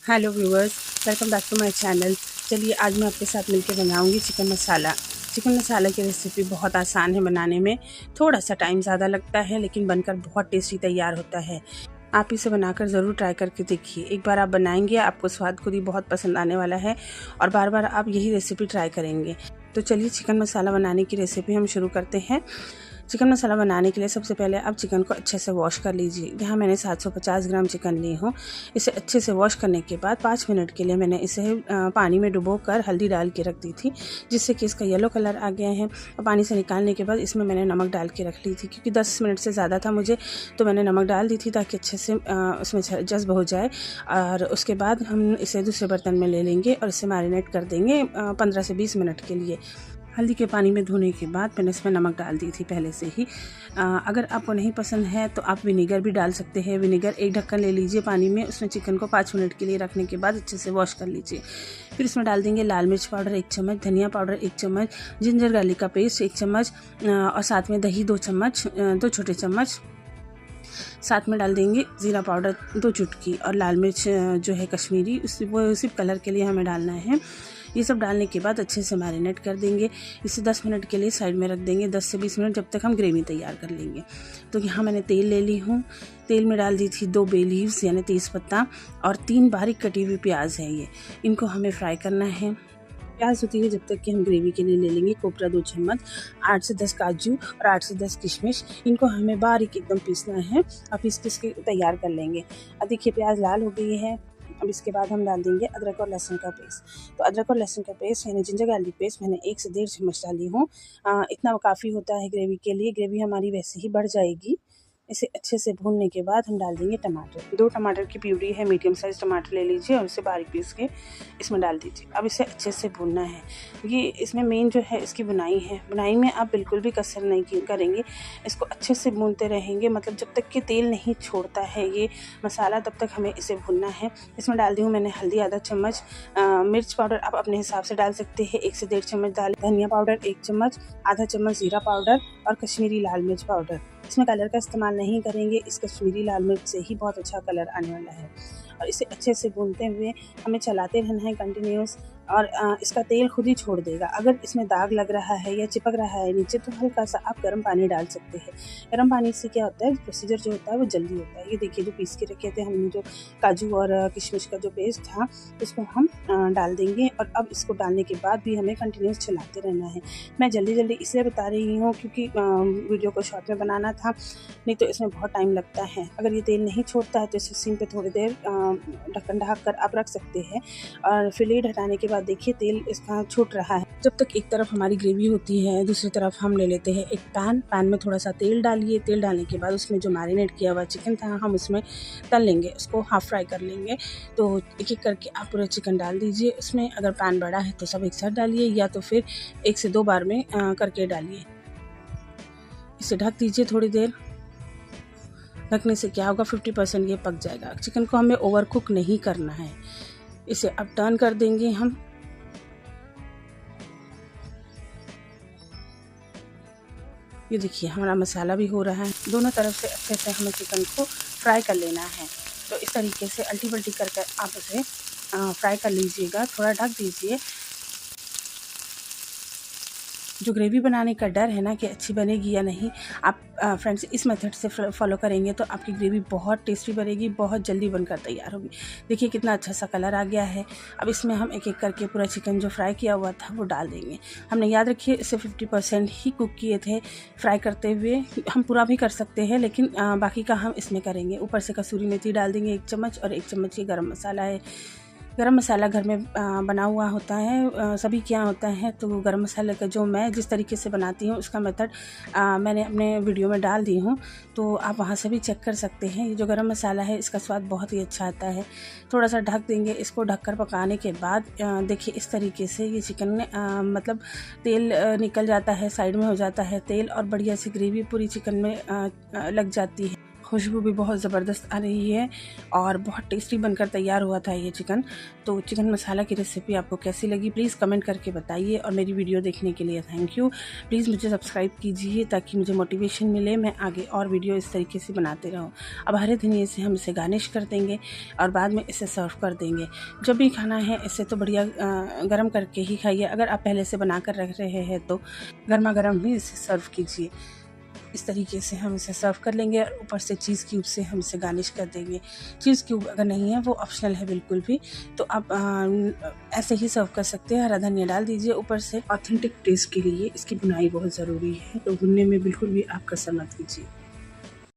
Hello viewers, welcome back to my channel. चलिए आज मैं आपके साथ मिलकर बनाऊंगी चिकन मसाला। चिकन मसाला की रेसिपी बहुत आसान है बनाने में। थोड़ा सा टाइम ज़्यादा लगता है लेकिन बनकर बहुत टेस्टी तैयार होता है। आप इसे बनाकर ज़रूर ट्राई करके देखिए। एक बार आप बनाएंगे आपको स्वाद खुद ही बहुत पसंद आने वाला है और बार बार आप यही रेसिपी ट्राई करेंगे। तो चलिए चिकन मसाला बनाने की रेसिपी हम शुरू करते हैं। चिकन मसाला बनाने के लिए सबसे पहले आप चिकन को अच्छे से वॉश कर लीजिए। यहाँ मैंने 750 ग्राम चिकन ली हूँ। इसे अच्छे से वॉश करने के बाद 5 मिनट के लिए मैंने इसे पानी में डुबोकर हल्दी डाल के रख दी थी, जिससे कि इसका येलो कलर आ गया है। और पानी से निकालने के बाद इसमें मैंने नमक डाल के रख ली थी, क्योंकि 10 मिनट से ज़्यादा था मुझे, तो मैंने नमक डाल दी थी ताकि अच्छे से उसमें जज्ब हो जाए। और उसके बाद हम इसे दूसरे बर्तन में ले लेंगे और इसे मैरिनेट कर देंगे 15 से 20 मिनट के लिए। हल्दी के पानी में धोने के बाद मैंने इसमें नमक डाल दी थी पहले से ही। अगर आपको नहीं पसंद है तो आप विनेगर भी डाल सकते हैं। विनेगर एक ढक्कन ले लीजिए पानी में, उसमें चिकन को 5 मिनट के लिए रखने के बाद अच्छे से वॉश कर लीजिए। फिर इसमें डाल देंगे लाल मिर्च पाउडर 1 चम्मच, धनिया पाउडर 1 चम्मच, जिंजर गार्लिक का पेस्ट 1 चम्मच और साथ में दही 2 चम्मच, 2 छोटे चम्मच। साथ में डाल देंगे ज़ीरा पाउडर 2 चुटकी और लाल मिर्च जो है कश्मीरी, वो सिर्फ कलर के लिए हमें डालना है। ये सब डालने के बाद अच्छे से मैरिनेट कर देंगे। इसे 10 मिनट के लिए साइड में रख देंगे, 10 से 20 मिनट, जब तक हम ग्रेवी तैयार कर लेंगे। तो यहाँ मैंने तेल ले ली हूँ। तेल में डाल दी थी 2 बे लीव्स यानी तेज़पत्ता और 3 बारीक कटी हुई प्याज है ये। इनको हमें फ्राई करना है। प्याज होती है जब तक कि हम ग्रेवी के लिए ले लेंगे कोपरा 2 चम्मच, 8 से 10 काजू और 8 से 10 किशमिश। इनको हमें बारीक एकदम पीसना है और पीस के तैयार कर लेंगे। अब देखिए प्याज लाल हो गई है। अब इसके बाद हम डाल देंगे अदरक और लहसुन का पेस्ट। तो अदरक और लहसुन का पेस्ट यानी जिंजर गार्लिक पेस्ट मैंने 1 से 1.5 चम्मच डाली हूँ। इतना काफ़ी होता है ग्रेवी के लिए। ग्रेवी हमारी वैसे ही बढ़ जाएगी। इसे अच्छे से भूनने के बाद हम डाल देंगे टमाटर। 2 टमाटर की प्यूरी है, मीडियम साइज़ टमाटर ले लीजिए और इसे बारीक पीस के इसमें डाल दीजिए। अब इसे अच्छे से भूनना है। ये इसमें मेन जो है इसकी बुनाई है। बुनाई में आप बिल्कुल भी कसर नहीं करेंगे। इसको अच्छे से भूनते रहेंगे, मतलब जब तक कि तेल नहीं छोड़ता है ये मसाला, तब तक हमें इसे भूनना है। इसमें डाल दी हूँ मैंने हल्दी आधा चम्मच, मिर्च पाउडर आप अपने हिसाब से डाल सकते हैं, 1 से 1.5 चम्मच डाल, धनिया पाउडर 1 चम्मच, आधा चम्मच ज़ीरा पाउडर और कश्मीरी लाल मिर्च पाउडर। इसमें कलर का इस्तेमाल नहीं करेंगे, इस कश्मीरी लाल मिर्च से ही बहुत अच्छा कलर आने वाला है। और इसे अच्छे से भूनते हुए हमें चलाते रहना है कंटिन्यूस, और इसका तेल खुद ही छोड़ देगा। अगर इसमें दाग लग रहा है या चिपक रहा है नीचे, तो हल्का सा आप गर्म पानी डाल सकते हैं। गर्म पानी से क्या होता है, प्रोसीजर जो होता है वो जल्दी होता है। ये देखिए जो पीस के रखे थे हमने, जो काजू और किशमिश का जो पेस्ट था, इसको हम डाल देंगे। और अब इसको डालने के बाद भी हमें कंटिन्यूस चलाते रहना है। मैं जल्दी इसलिए बता रही हूँ क्योंकि वीडियो को शॉर्ट में बनाना था, नहीं तो इसमें बहुत टाइम लगता है। अगर ये तेल नहीं छोड़ता है तो इसे सिम पे थोड़ी देर ढक्कन ढक कर आप रख सकते हैं। और फिर लीड हटाने के बाद देखिए तेल इसका छूट रहा है। जब तक एक तरफ हमारी ग्रेवी होती है, दूसरी तरफ हम ले लेते हैं एक पैन में थोड़ा सा तेल डालिए। तेल डालने के बाद उसमें जो मैरिनेट किया हुआ चिकन था हम उसमें तल लेंगे, उसको हाफ फ्राई कर लेंगे। तो एक एक करके आप पूरा चिकन डाल दीजिए उसमें। अगर पैन बड़ा है तो सब एक साथ डालिए, या तो फिर 1 से 2 बार में करके डालिए। इसे ढक दीजिए थोड़ी देर। ढकने से क्या होगा, 50% ये पक जाएगा। चिकन को हमें ओवर कुक नहीं करना है। इसे अब टर्न कर देंगे हम। ये देखिए हमारा मसाला भी हो रहा है। दोनों तरफ से अच्छे से हमें चिकन को फ्राई कर लेना है। तो इस तरीके से अल्टी पल्टी करके आप उसे फ्राई कर लीजिएगा। थोड़ा ढक दीजिए। जो ग्रेवी बनाने का डर है ना कि अच्छी बनेगी या नहीं, आप फ्रेंड्स इस मेथड से फॉलो करेंगे तो आपकी ग्रेवी बहुत टेस्टी बनेगी, बहुत जल्दी बनकर तैयार होगी। देखिए कितना अच्छा सा कलर आ गया है। अब इसमें हम एक एक करके पूरा चिकन जो फ्राई किया हुआ था वो डाल देंगे। हमने याद रखिए इसे 50% ही कुक किए थे फ्राई करते हुए। हम पूरा भी कर सकते हैं लेकिन बाकी का हम इसमें करेंगे। ऊपर से कसूरी मेथी डाल देंगे 1 चम्मच, और 1 चम्मच ये गरम मसाला है। गरम मसाला घर में बना हुआ होता है, सभी क्या होता है। तो गरम मसाले का जो मैं जिस तरीके से बनाती हूँ उसका मेथड मैंने अपने वीडियो में डाल दी हूँ, तो आप वहाँ से भी चेक कर सकते हैं। ये जो गरम मसाला है इसका स्वाद बहुत ही अच्छा आता है। थोड़ा सा ढक देंगे इसको। ढककर पकाने के बाद देखिए इस तरीके से ये चिकन मतलब तेल निकल जाता है, साइड में हो जाता है तेल, और बढ़िया सी ग्रेवी पूरी चिकन में लग जाती है। खुशबू भी बहुत ज़बरदस्त आ रही है और बहुत टेस्टी बनकर तैयार हुआ था ये चिकन। तो चिकन मसाला की रेसिपी आपको कैसी लगी प्लीज़ कमेंट करके बताइए, और मेरी वीडियो देखने के लिए थैंक यू। प्लीज़ मुझे सब्सक्राइब कीजिए ताकि मुझे मोटिवेशन मिले, मैं आगे और वीडियो इस तरीके से बनाते रहूँ। अब हरे धनिए से हम इसे गार्निश कर देंगे और बाद में इसे सर्व कर देंगे। जब भी खाना है इसे तो बढ़िया गर्म करके ही खाइए। अगर आप पहले से बना कर रख रहे हैं तो गर्मा गर्म ही इसे सर्व कीजिए। इस तरीके से हम इसे सर्व कर लेंगे और ऊपर से चीज़ क्यूब से हम इसे गार्निश कर देंगे। चीज़ क्यूब अगर नहीं है वो ऑप्शनल है बिल्कुल भी, तो आप ऐसे ही सर्व कर सकते हैं। हरा धनिया डाल दीजिए ऊपर से। ऑथेंटिक टेस्ट के लिए इसकी भुनाई बहुत ज़रूरी है, तो भुनने में बिल्कुल भी आप कसर मत कीजिए।